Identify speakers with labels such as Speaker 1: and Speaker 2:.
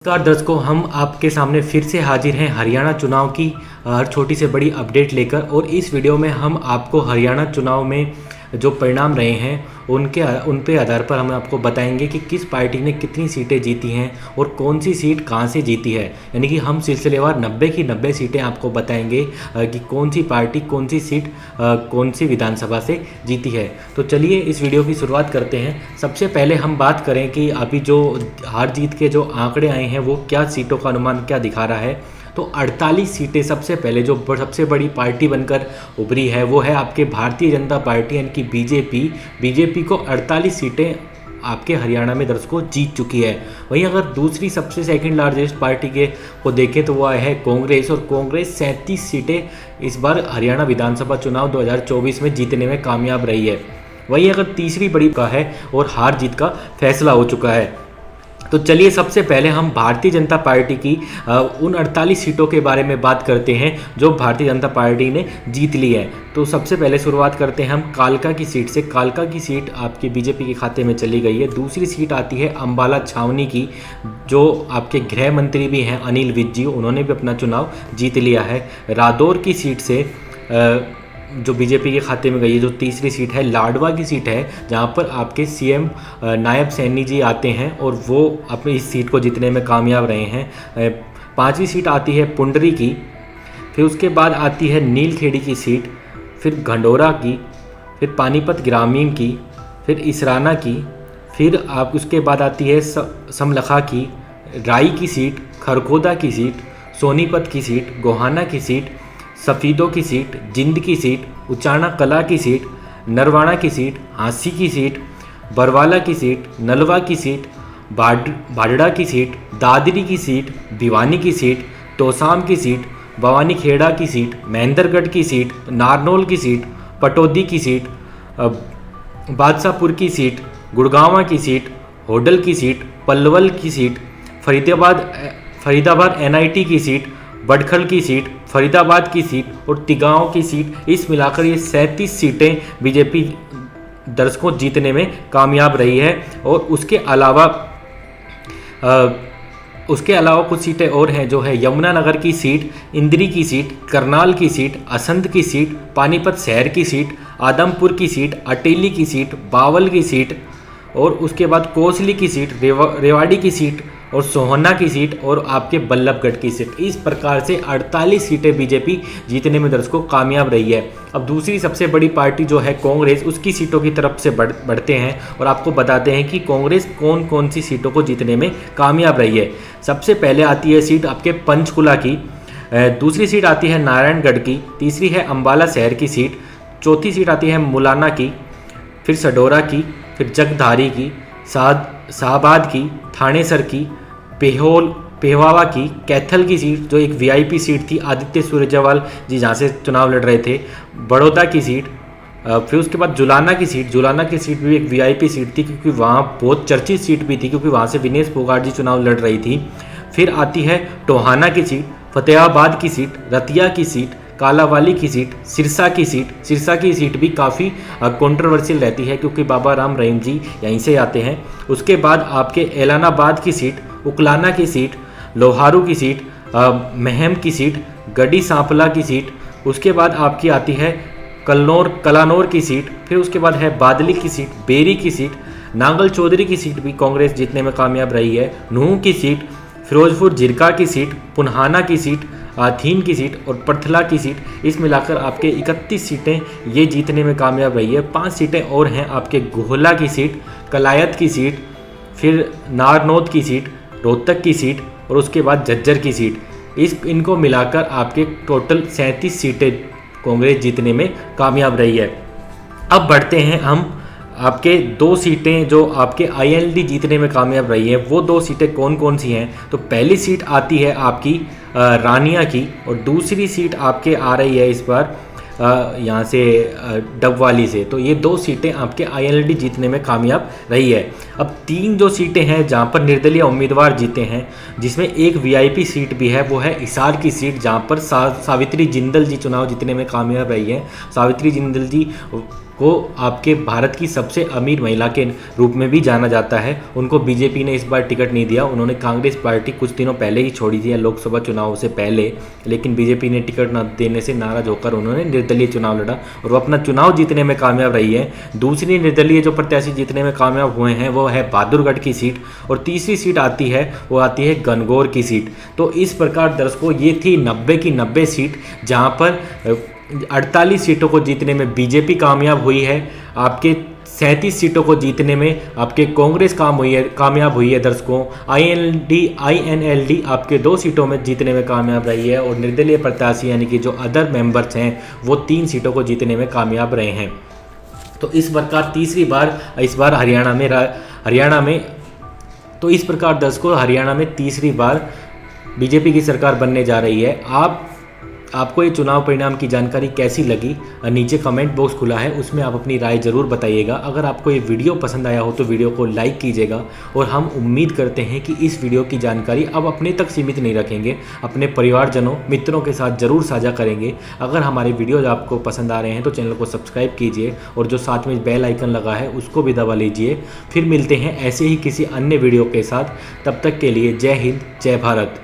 Speaker 1: नमस्कार दर्शकों, हम आपके सामने फिर से हाजिर हैं हरियाणा चुनाव की हर छोटी से बड़ी अपडेट लेकर। और इस वीडियो में हम आपको हरियाणा चुनाव में जो परिणाम रहे हैं उन पे आधार पर हम आपको बताएंगे कि किस पार्टी ने कितनी सीटें जीती हैं और कौन सी सीट कहां से जीती है। यानी कि हम सिलसिलेवार 90 की 90 सीटें आपको बताएंगे कि कौन सी पार्टी कौन सी सीट कौन सी विधानसभा से जीती है। तो चलिए इस वीडियो की शुरुआत करते हैं। सबसे पहले हम बात करें कि अभी जो हार जीत के जो आंकड़े आए हैं वो क्या सीटों का अनुमान क्या दिखा रहा है। तो 48 सीटें सबसे पहले जो सबसे बड़ी पार्टी बनकर उभरी है वो है आपके भारतीय जनता पार्टी यानी कि बीजेपी को 48 सीटें आपके हरियाणा में दर्शकों जीत चुकी है। वहीं अगर दूसरी सबसे सेकंड लार्जेस्ट पार्टी के को देखें तो वह है कांग्रेस, और कांग्रेस 37 सीटें इस बार हरियाणा विधानसभा चुनाव 2024 में जीतने में कामयाब रही है। वहीं अगर तीसरी बड़ी का है और हार जीत का फैसला हो चुका है। तो चलिए सबसे पहले हम भारतीय जनता पार्टी की उन 48 सीटों के बारे में बात करते हैं जो भारतीय जनता पार्टी ने जीत ली है। तो सबसे पहले शुरुआत करते हैं हम कालका की सीट से। कालका की सीट आपके बीजेपी के खाते में चली गई है। दूसरी सीट आती है अंबाला छावनी की, जो आपके गृह मंत्री भी हैं अनिल विज जी, उन्होंने भी अपना चुनाव जीत लिया है। रादौर की सीट से जो बीजेपी के खाते में गई है जो तीसरी सीट है, लाडवा की सीट है, जहां पर आपके सीएम नायब सैनी जी आते हैं और वो अपनी इस सीट को जीतने में कामयाब रहे हैं। पांचवी सीट आती है पुंडरी की, फिर उसके बाद आती है नीलखेड़ी की सीट, फिर घंडोरा की, फिर पानीपत ग्रामीण की, फिर इसराना की, फिर आप उसके बाद आती है समलखा की, राई की सीट, खरगोदा की सीट, सोनीपत की सीट, गोहाना की सीट, सफ़ीदों की सीट, जिंद की सीट, उचाना कला की सीट, नरवाणा की सीट, हांसी की सीट, बरवाला की सीट, नलवा की सीट, बाडड़ा की सीट, दादरी की सीट, भिवानी की सीट, तोसाम की सीट, भवानी खेड़ा की सीट, महेंद्रगढ़ की सीट, नारनौल की सीट, पटौदी की सीट, बादशाहपुर की सीट, गुड़गांवा की सीट, होडल की सीट, पलवल की सीट, फरीदाबाद एनआईटी की सीट, बडखल की सीट, फरीदाबाद की सीट और तिगांव की सीट, इस मिलाकर ये 37 सीटें बीजेपी दर्शकों जीतने में कामयाब रही है। और उसके अलावा कुछ सीटें और हैं जो है यमुनानगर की सीट, इंद्री की सीट, करनाल की सीट, असंध की सीट, पानीपत शहर की सीट, आदमपुर की सीट, अटेली की सीट, बावल की सीट और उसके बाद कोसली की सीट, रेवाड़ी की सीट और सोहना की सीट और आपके बल्लभगढ़ की सीट। इस प्रकार से 48 सीटें बीजेपी जीतने में दर्शकों कामयाब रही है। अब दूसरी सबसे बड़ी पार्टी जो है कांग्रेस, उसकी सीटों की तरफ से बढ़ते हैं और आपको बताते हैं कि कांग्रेस कौन कौन सी सीटों को जीतने में कामयाब रही है। सबसे पहले आती है सीट आपके पंचकुला की, दूसरी सीट आती है नारायणगढ़ की, तीसरी है अंबाला शहर की सीट, चौथी सीट आती है मुलाना की, फिर सडोरा की, फिर जगधारी की, शाहबाद की, थानेसर की, पेहवावा की, कैथल की सीट जो एक वीआईपी सीट थी, आदित्य सुरजेवाला जी जहाँ से चुनाव लड़ रहे थे, बड़ौदा की सीट, फिर उसके बाद जुलाना की सीट भी एक वीआईपी सीट थी क्योंकि वहाँ बहुत चर्चित सीट भी थी क्योंकि वहाँ से विनेश फोगाट जी चुनाव लड़ रही थी। फिर आती है टोहाना की सीट, फतेहाबाद की सीट, रतिया की सीट, कालावाली की सीट, सिरसा की सीट भी काफ़ी कंट्रोवर्शियल रहती है क्योंकि बाबा राम रहीम जी यहीं से आते हैं। उसके बाद आपके एलानाबाद की सीट, उकलाना की सीट, लोहारू की सीट, महम की सीट, गढ़ी सांपला की सीट, उसके बाद आपकी आती है कलानौर की सीट, फिर उसके बाद है बादली की सीट, बेरी की सीट, नांगल चौधरी की सीट भी कांग्रेस जीतने में कामयाब रही है, नूह की सीट, फिरोजपुर झिरका की सीट, पुन्हाना की सीट, आथीन की सीट और परथला की सीट। इस मिलाकर आपके 31 सीटें ये जीतने में कामयाब रही है। 5 सीटें और हैं आपके गोहला की सीट, कलायत की सीट, फिर नारनौद की सीट, रोहतक की सीट और उसके बाद झज्जर की सीट। इनको मिलाकर आपके टोटल 37 सीटें कांग्रेस जीतने में कामयाब रही है। अब बढ़ते हैं हम आपके 2 सीटें जो आपके आईएनएलडी जीतने में कामयाब रही है, वो 2 सीटें कौन कौन सी हैं। तो पहली सीट आती है आपकी रानिया की और दूसरी सीट आपके आ रही है इस बार यहाँ से डबवाली से। तो ये 2 सीटें आपके आईएनएलडी जीतने में कामयाब रही है। अब 3 जो सीटें हैं जहाँ पर निर्दलीय उम्मीदवार जीते हैं, जिसमें एक वीआईपी सीट भी है, वो है हिसार की सीट जहाँ पर सावित्री जिंदल जी चुनाव जीतने में कामयाब रही है। सावित्री जिंदल जी को आपके भारत की सबसे अमीर महिला के रूप में भी जाना जाता है। उनको बीजेपी ने इस बार टिकट नहीं दिया, उन्होंने कांग्रेस पार्टी कुछ दिनों पहले ही छोड़ी थी लोकसभा चुनाव से पहले, लेकिन बीजेपी ने टिकट न देने से नाराज होकर उन्होंने निर्दलीय चुनाव लड़ा और वो अपना चुनाव जीतने में कामयाब रही है। दूसरी निर्दलीय जो प्रत्याशी जीतने में कामयाब हुए हैं वो है बहादुरगढ़ की सीट, और तीसरी सीट आती है वो आती है गणगौर की सीट। तो इस प्रकार दर्शकों ये थी 90 की 90 सीट, जहाँ पर 48 सीटों को जीतने में बीजेपी कामयाब हुई है, आपके 37 सीटों को जीतने में आपके कांग्रेस कामयाब हुई है दर्शकों। INLD आपके 2 सीटों में जीतने में कामयाब रही है, और निर्दलीय प्रत्याशी यानी कि जो अदर मेंबर्स हैं वो 3 सीटों को जीतने में कामयाब रहे हैं। तो इस प्रकार तीसरी बार इस बार तो इस प्रकार दर्शकों हरियाणा में तीसरी बार बीजेपी की सरकार बनने जा रही है। आपको ये चुनाव परिणाम की जानकारी कैसी लगी, नीचे कमेंट बॉक्स खुला है, उसमें आप अपनी राय ज़रूर बताइएगा। अगर आपको ये वीडियो पसंद आया हो तो वीडियो को लाइक कीजिएगा, और हम उम्मीद करते हैं कि इस वीडियो की जानकारी अब अपने तक सीमित नहीं रखेंगे, अपने परिवारजनों मित्रों के साथ ज़रूर साझा करेंगे। अगर हमारे वीडियोज़ आपको पसंद आ रहे हैं तो चैनल को सब्सक्राइब कीजिए, और जो साथ में बेल आइकन लगा है उसको भी दबा लीजिए। फिर मिलते हैं ऐसे ही किसी अन्य वीडियो के साथ, तब तक के लिए जय हिंद जय भारत।